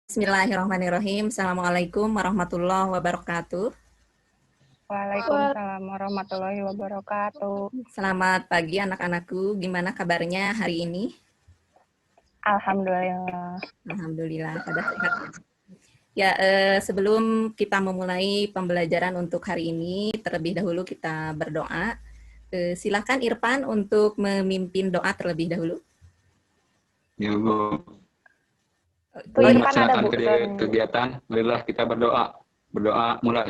Bismillahirrahmanirrahim. Assalamualaikum warahmatullahi wabarakatuh. Waalaikumsalam warahmatullahi wabarakatuh. Selamat pagi anak-anakku. Gimana kabarnya hari ini? Alhamdulillah. Alhamdulillah, pada sehat. Ya, sebelum kita memulai pembelajaran untuk hari ini, terlebih dahulu kita berdoa. Silakan Irfan untuk memimpin doa terlebih dahulu. Ya, Bu. Irfan Melaksanakan ada, Bu. kegiatan, marilah kita berdoa. Berdoa mulai.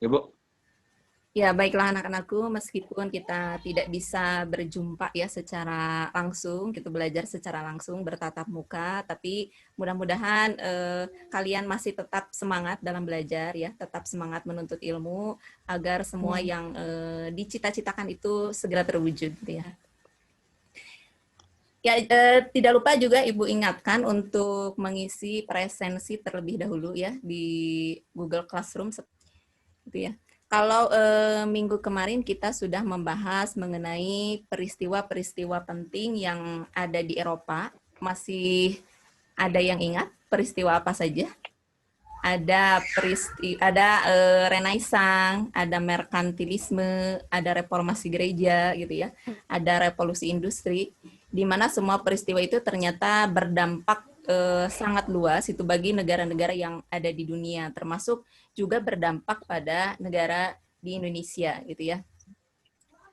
Ya, Bu. Ya, baiklah anak-anakku, meskipun kita tidak bisa berjumpa ya secara langsung, gitu belajar secara langsung bertatap muka, tapi mudah-mudahan kalian masih tetap semangat dalam belajar ya, tetap semangat menuntut ilmu agar semua yang dicita-citakan itu segera terwujud gitu ya. Ya, tidak lupa juga Ibu ingatkan untuk mengisi presensi terlebih dahulu ya di Google Classroom gitu ya. Kalau minggu kemarin kita sudah membahas mengenai peristiwa-peristiwa penting yang ada di Eropa, masih ada yang ingat peristiwa apa saja? Ada Renaissance, ada merkantilisme, ada reformasi gereja gitu ya, ada revolusi industri, di mana semua peristiwa itu ternyata berdampak sangat luas itu bagi negara-negara yang ada di dunia, termasuk juga berdampak pada negara di Indonesia gitu ya.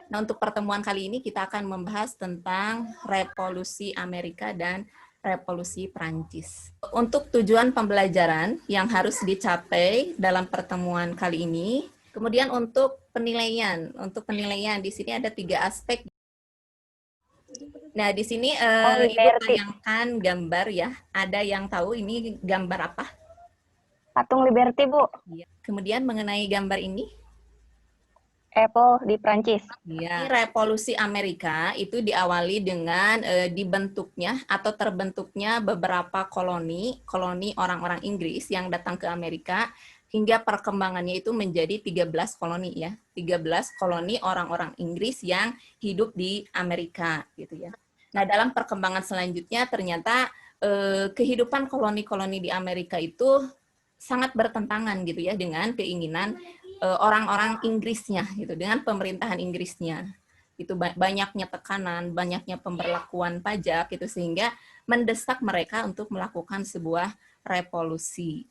Nah, untuk pertemuan kali ini kita akan membahas tentang revolusi Amerika dan revolusi Prancis. Untuk tujuan pembelajaran yang harus dicapai dalam pertemuan kali ini, kemudian untuk penilaian di sini ada 3 aspek. Nah, di sini Ibu tayangkan gambar ya. Ada yang tahu ini gambar apa? Patung Liberty, Bu. Kemudian mengenai gambar ini? Apple di Prancis. Ya. Revolusi Amerika itu diawali dengan dibentuknya atau terbentuknya beberapa koloni orang-orang Inggris yang datang ke Amerika, hingga perkembangannya itu menjadi 13 koloni ya. 13 koloni orang-orang Inggris yang hidup di Amerika gitu ya. Nah, dalam perkembangan selanjutnya ternyata kehidupan koloni-koloni di Amerika itu sangat bertentangan gitu ya dengan keinginan orang-orang Inggrisnya gitu, dengan pemerintahan Inggrisnya. Itu banyaknya tekanan, banyaknya pemberlakuan pajak gitu, sehingga mendesak mereka untuk melakukan sebuah revolusi.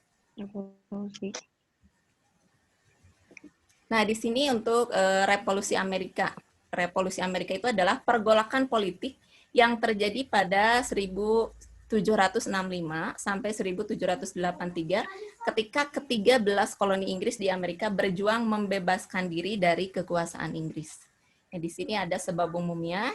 Nah, di sini untuk revolusi Amerika. Revolusi Amerika itu adalah pergolakan politik yang terjadi pada 1765 sampai 1783 ketika ke-13 koloni Inggris di Amerika berjuang membebaskan diri dari kekuasaan Inggris. Nah, di sini ada sebab umumnya.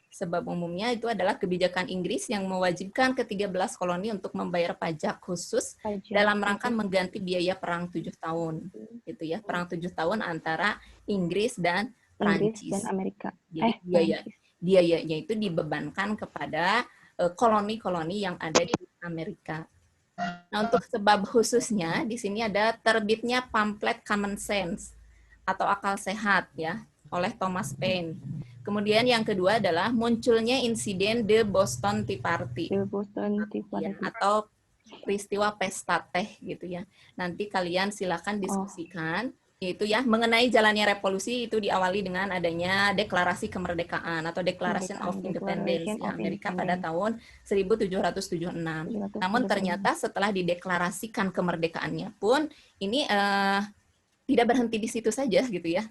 Sebab umumnya itu adalah kebijakan Inggris yang mewajibkan ke-13 koloni untuk membayar pajak khusus dalam rangka mengganti biaya perang 7 tahun. Gitu ya, perang 7 tahun antara Inggris dan Prancis. Inggris dan Amerika. Jadi biayanya itu dibebankan kepada koloni-koloni yang ada di Amerika. Nah, untuk sebab khususnya di sini ada terbitnya pamflet Common Sense atau akal sehat ya oleh Thomas Paine. Kemudian yang kedua adalah munculnya insiden The Boston Tea Party. Ya, atau peristiwa pesta teh gitu ya. Nanti kalian silakan diskusikan. Itu ya, mengenai jalannya revolusi itu diawali dengan adanya deklarasi kemerdekaan atau Declaration of Independence ya, Amerika pada tahun 1776. Namun ternyata setelah dideklarasikan kemerdekaannya pun ini tidak berhenti di situ saja gitu ya.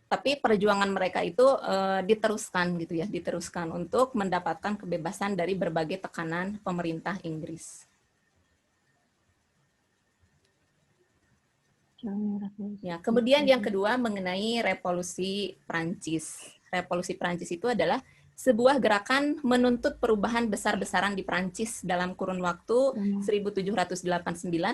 Tapi perjuangan mereka itu diteruskan gitu ya, diteruskan untuk mendapatkan kebebasan dari berbagai tekanan pemerintah Inggris. Ya, kemudian yang kedua mengenai revolusi Prancis. Revolusi Prancis itu adalah sebuah gerakan menuntut perubahan besar-besaran di Prancis dalam kurun waktu 1789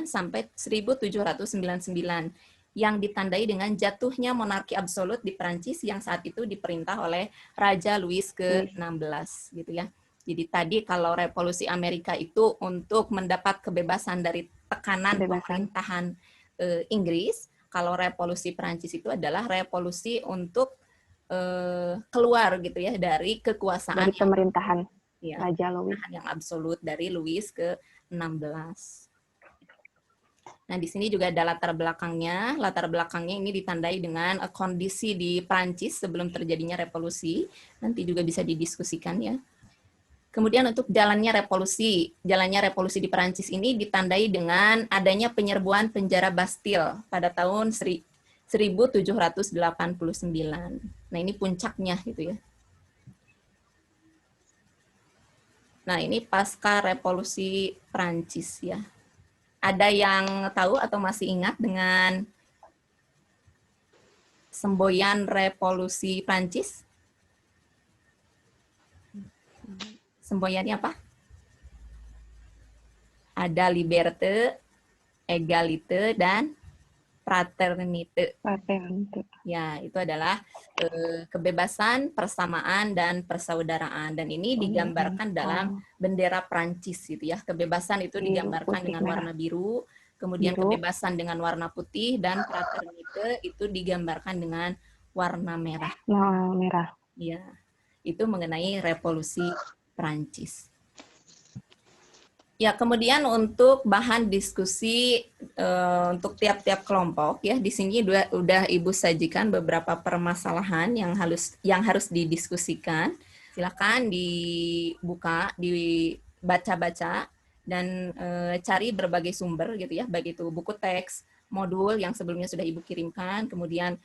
sampai 1799 yang ditandai dengan jatuhnya monarki absolut di Prancis yang saat itu diperintah oleh Raja Louis ke-16 gitu ya. Jadi tadi kalau revolusi Amerika itu untuk mendapat kebebasan dari tekanan pemerintahan Inggris, kalau revolusi Prancis itu adalah revolusi untuk keluar gitu ya dari kekuasaan dari pemerintahan. Ya, Raja Louis. yang absolut dari Louis ke-16. Nah, di sini juga ada latar belakangnya. Latar belakangnya ini ditandai dengan kondisi di Prancis sebelum terjadinya revolusi. Nanti juga bisa didiskusikan ya. Kemudian untuk jalannya revolusi di Prancis ini ditandai dengan adanya penyerbuan penjara Bastille pada tahun 1789. Nah, ini puncaknya gitu ya. Nah, ini pasca revolusi Prancis ya. Ada yang tahu atau masih ingat dengan semboyan revolusi Prancis? Semboyannya apa? Ada liberté, égalité, dan fraternité. Fraternité. Ya, itu adalah kebebasan, persamaan, dan persaudaraan. Dan ini digambarkan dalam bendera Prancis gitu ya. Kebebasan itu Biru, digambarkan putih, dengan warna biru, kemudian Biru. kebebasan dengan warna putih, dan fraternité itu digambarkan dengan warna merah. Nah, merah. Ya, itu mengenai revolusi Prancis. Ya, kemudian untuk bahan diskusi untuk tiap-tiap kelompok ya, di sini udah Ibu sajikan beberapa permasalahan yang harus didiskusikan. Silakan dibuka, dibaca-baca dan cari berbagai sumber gitu ya, baik itu buku teks, modul yang sebelumnya sudah Ibu kirimkan, kemudian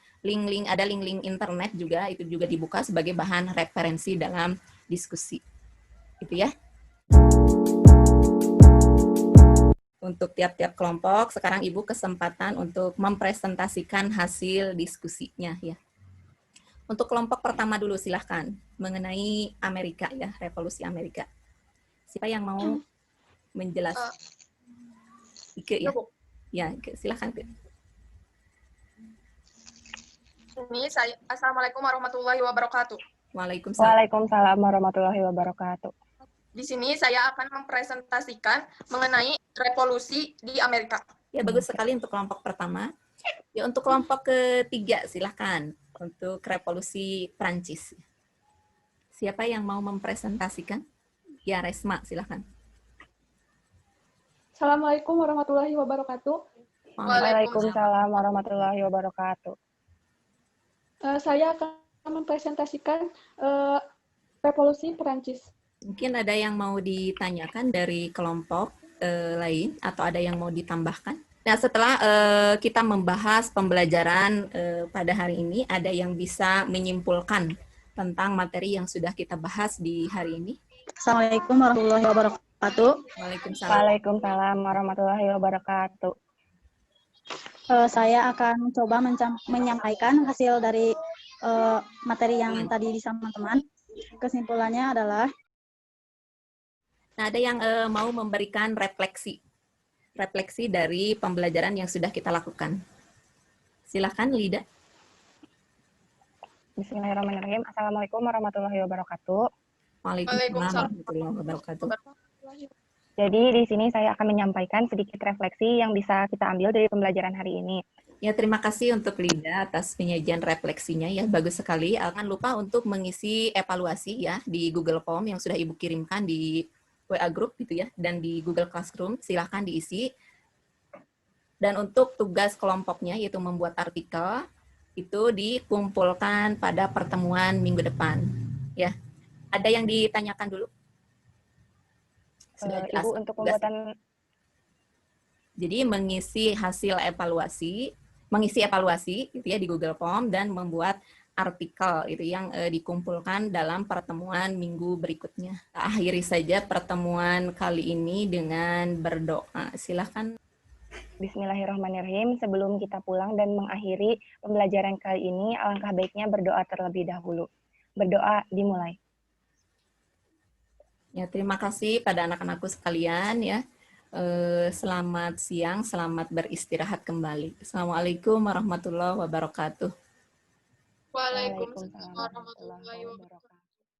ada link-link internet juga, itu juga dibuka sebagai bahan referensi dalam diskusi. Gitu ya. Untuk tiap-tiap kelompok, sekarang Ibu kesempatan untuk mempresentasikan hasil diskusinya ya. Untuk kelompok pertama dulu silahkan, mengenai Amerika ya, revolusi Amerika. Siapa yang mau menjelaskan? Ike ya? Ya, Ike, silahkan Ike. Ini saya, Assalamualaikum warahmatullahi wabarakatuh. Waalaikumsalam. Waalaikumsalam warahmatullahi wabarakatuh. Di sini saya akan mempresentasikan mengenai revolusi di Amerika. Ya, bagus sekali untuk kelompok pertama. Ya, untuk kelompok ketiga silahkan, untuk revolusi Prancis. Siapa yang mau mempresentasikan? Ya, Resma, silahkan. Assalamualaikum warahmatullahi wabarakatuh. Waalaikumsalam warahmatullahi wabarakatuh. Saya akan mempresentasikan revolusi Perancis. Mungkin ada yang mau ditanyakan dari kelompok lain atau ada yang mau ditambahkan? Nah, setelah kita membahas pembelajaran pada hari ini, ada yang bisa menyimpulkan tentang materi yang sudah kita bahas di hari ini? Assalamualaikum warahmatullahi wabarakatuh. Waalaikumsalam. Waalaikumsalam warahmatullahi wabarakatuh. Saya akan coba menyampaikan hasil dari materi yang tadi disampaikan teman. Kesimpulannya adalah Nah, ada yang mau memberikan refleksi dari pembelajaran yang sudah kita lakukan. Silakan, Lida. Bismillahirrahmanirrahim. Assalamualaikum warahmatullahi wabarakatuh. Waalaikumsalam warahmatullahi wabarakatuh. Jadi di sini saya akan menyampaikan sedikit refleksi yang bisa kita ambil dari pembelajaran hari ini. Ya, terima kasih untuk Lida atas penyajian refleksinya ya, bagus sekali. Jangan lupa untuk mengisi evaluasi ya di Google Form yang sudah Ibu kirimkan di WA Group gitu ya, dan di Google Classroom, silahkan diisi. Dan untuk tugas kelompoknya, yaitu membuat artikel, itu dikumpulkan pada pertemuan minggu depan. Ya, ada yang ditanyakan dulu? Sudah jelas. Ibu untuk pembuatan. Jadi mengisi hasil evaluasi, mengisi evaluasi gitu ya di Google Form dan membuat artikel itu yang dikumpulkan dalam pertemuan minggu berikutnya. Akhiri saja pertemuan kali ini dengan berdoa. Silakan. Bismillahirrahmanirrahim. Sebelum kita pulang dan mengakhiri pembelajaran kali ini, alangkah baiknya berdoa terlebih dahulu. Berdoa dimulai. Ya, terima kasih pada anak-anakku sekalian ya. Selamat siang, selamat beristirahat kembali. Assalamualaikum warahmatullahi wabarakatuh. Waalaikumsalam warahmatullahi wabarakatuh.